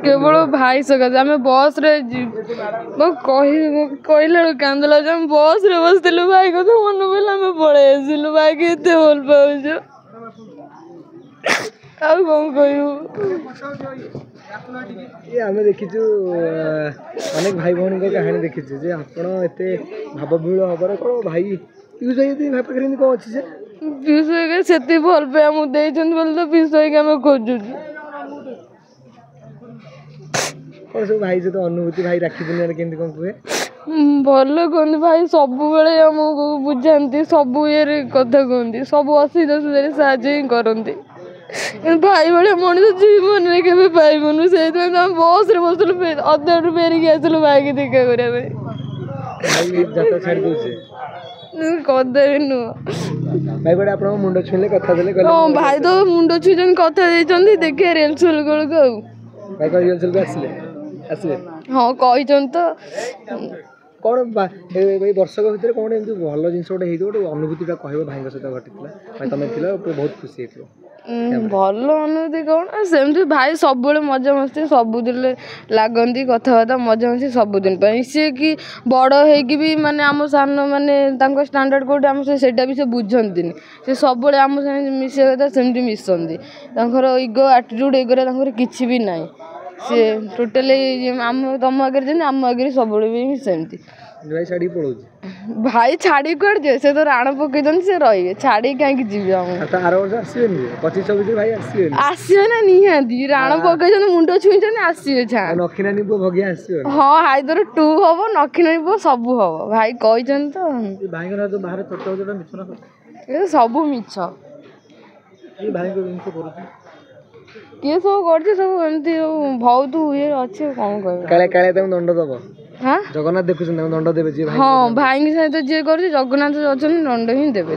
केवल भाई सकाशे आम बस कहला कांद लगे आम बस रे बसलु भाई कथा मन पड़ा आम पलि आसलु भाई के भल पाच कौन कहू आम देखीचु अनेक भाई भौणी कहानी देखीचु जे आपण एते भावविहूल हबार कौन भाई पीयूष भाई भाई पाखे कौन अच्छी से पीयूष भाई से भल पाए आमको तो पीयूष भाई आम खोजु कौन सब भाई सहित अनुभूति भाई राखी पूर्णिमा केमती कौन कहे भल कहते भाई सबु आमको बुझाती सब ये कथा कहते सब असुविधा सुविधा साहय ही करती भाई भाई मनीष जीवन में केवे पाइबनु से बस रे बसलु अधे फेरिक आसलु भाई की देखा करने कदे नुह भाई बड़े आप मुंड छुले कथा देले हाँ भाई तो मुंड छुचन कथा देते देखिए रिहर्सल बेलू भाई कौन रिहर्सल को आसले आसले हाँ कही तो कौन वर्षक भितर कौन एम भल जिन गोटे गोटे अनुभूति कह भाई सहित घटी तुम बहुत खुशी हो भल अनुभूति कौन सेमती भाई सब मजा मस्ती सबुदिन लगती कथबार्ता मजा मस्ती सबुदिन सी कि बड़ होगी भी माने आम सान माने स्टांडर्ड कौटे आम से भी से बुझंती से सब आम मिसा कथा सेमती मिसती इगो आटीट्यूड एगुरा किसी भी ना सी टोटाली आम तुम आगे जमी आम आगे सब भी सेमती भाई छाड़ी पड़ोज भाई छाड़ी कौन जे से तो राण पकई से रे छाड़ी कहीं जी आर वर्ष आसबे 25-26 भाई आसबे ना निहाती राण पकई मुंड छुई आसबे नखीना निबो भगिया आसबे हाँ हाइदर 2 हम नखीना निबो सब हम भाई कही तो भाई जो बाहर चर्चा हो मिछ ना सब मिछ भाई को जिन करू किए सब कर सब एमती बहुत ये अच्छे कौन कह काले काले तुम दंड दब हाँ जगन्नाथ देखुन दंड देवे जी हाँ भाई सहित जी कर जगन्नाथ अच्छा दंड ही देवे